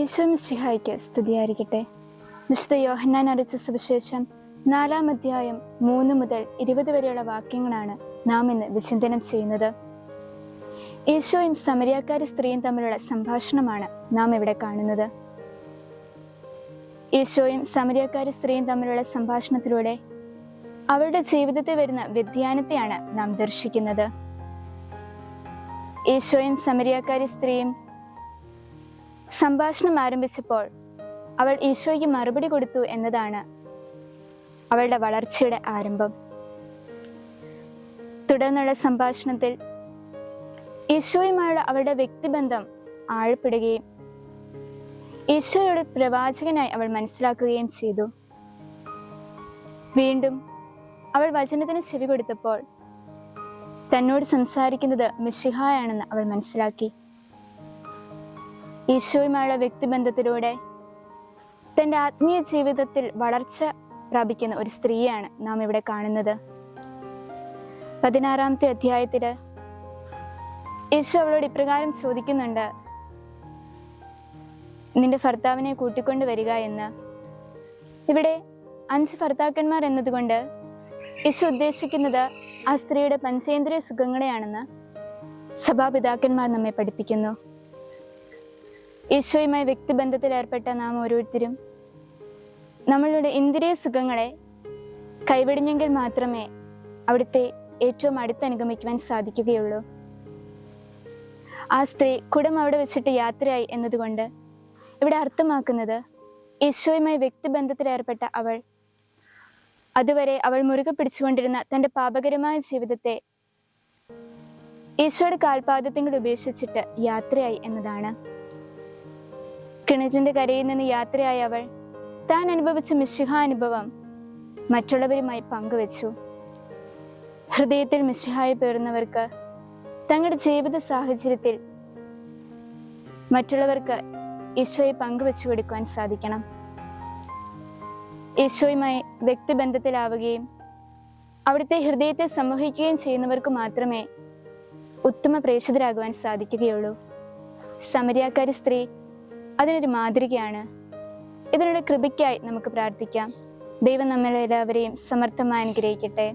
ഈശോ മിശിഹായ്ക്ക് സ്തുതിയായിരിക്കട്ടെ. വിശുദ്ധ യോഹന്നാൻ അറിയിച്ച സുവിശേഷം 4-ാം അധ്യായം 3 മുതൽ 20 വരെയുള്ള വാക്യങ്ങളാണ് നാം ഇന്ന് വിചിന്തനം ചെയ്യുന്നത്. ഈശോയും സമരിയാക്കാരി സ്ത്രീയും തമ്മിലുള്ള സംഭാഷണമാണ് നാം ഇവിടെ കാണുന്നത്. ഈശോയും സമരിയാക്കാരി സ്ത്രീയും തമ്മിലുള്ള സംഭാഷണത്തിലൂടെ അവരുടെ ജീവിതത്തിൽ വരുന്ന വ്യതിയാനത്തെയാണ് നാം ദർശിക്കുന്നത്. ഈശോയും സമരിയാക്കാരി സ്ത്രീയും സംഭാഷണം ആരംഭിച്ചപ്പോൾ അവൾ ഈശോയ്ക്ക് മറുപടി കൊടുത്തു എന്നതാണ് അവളുടെ വളർച്ചയുടെ ആരംഭം. തുടർന്നുള്ള സംഭാഷണത്തിൽ ഈശോയുമായുള്ള അവളുടെ വ്യക്തിബന്ധം ആഴപ്പെടുകയും ഈശോയുടെ പ്രവാചകനായി അവൾ മനസ്സിലാക്കുകയും ചെയ്തു. വീണ്ടും അവൾ വചനത്തിന് ചെവി കൊടുത്തപ്പോൾ തന്നോട് സംസാരിക്കുന്നത് മിശിഹായാണെന്ന് അവൾ മനസ്സിലാക്കി. ഈശോയുമായുള്ള വ്യക്തിബന്ധത്തിലൂടെ തൻ്റെ ആത്മീയ ജീവിതത്തിൽ വളർച്ച പ്രാപിക്കുന്ന ഒരു സ്ത്രീയാണ് നാം ഇവിടെ കാണുന്നത്. 16-ാമത്തെ അധ്യായത്തില് ഈശോ അവളോട് ഇപ്രകാരം ചോദിക്കുന്നുണ്ട്, നിന്റെ ഭർത്താവിനെ കൂട്ടിക്കൊണ്ട് വരിക എന്ന്. ഇവിടെ 5 ഭർത്താക്കന്മാർ എന്നതുകൊണ്ട് ഈശോ ഉദ്ദേശിക്കുന്നത് ആ സ്ത്രീയുടെ പഞ്ചേന്ദ്രിയ സുഖങ്ങളെയാണെന്ന് സഭാപിതാക്കന്മാർ നമ്മെ പഠിപ്പിക്കുന്നു. ഈശോയുമായി വ്യക്തിബന്ധത്തിൽ ഏർപ്പെട്ട നാം ഓരോരുത്തരും നമ്മളുടെ ഇന്ദ്രിയ സുഖങ്ങളെ കൈവെടിഞ്ഞെങ്കിൽ മാത്രമേ അവിടുത്തെ ഏറ്റവും അടുത്തനുഗമിക്കുവാൻ സാധിക്കുകയുള്ളൂ. ആ സ്ത്രീ കുടം അവിടെ വെച്ചിട്ട് യാത്രയായി എന്നതുകൊണ്ട് ഇവിടെ അർത്ഥമാക്കുന്നത് ഈശോയുമായി വ്യക്തിബന്ധത്തിൽ ഏർപ്പെട്ട അവൾ അതുവരെ അവൾ മുറുകെ പിടിച്ചുകൊണ്ടിരുന്ന തൻ്റെ പാപകരമായ ജീവിതത്തെ ഈശോയുടെ കാൽപാദത്തിൽ ഉപേക്ഷിച്ചിട്ട് യാത്രയായി എന്നതാണ്. കിണറ്റിന്റെ കരയിൽ നിന്ന് യാത്രയായ അവൾ താൻ അനുഭവിച്ച മിശിഹ അനുഭവം മറ്റുള്ളവരുമായി പങ്കുവച്ചു. ഹൃദയത്തിൽ മിശിഹായെ പേറുന്നവർക്ക് തങ്ങളുടെ ജീവിത സാഹചര്യത്തിൽ മറ്റുള്ളവർക്ക് ഈശോയെ പങ്കുവച്ചു കൊടുക്കുവാൻ സാധിക്കണം. ഈശോയുമായി വ്യക്തിബന്ധത്തിലാവുകയും അവിടുത്തെ ഹൃദയത്തെ സംവഹിക്കുകയും ചെയ്യുന്നവർക്ക് മാത്രമേ ഉത്തമ പ്രേക്ഷിതരാകുവാൻ സാധിക്കുകയുള്ളൂ. സമരിയാക്കാരി സ്ത്രീ അതിനൊരു മാതൃകയാണ്. ഇതിനുള്ള കൃപയ്ക്കായി നമുക്ക് പ്രാർത്ഥിക്കാം. ദൈവം നമ്മളെല്ലാവരെയും സമർത്ഥമായി അനുഗ്രഹിക്കട്ടെ.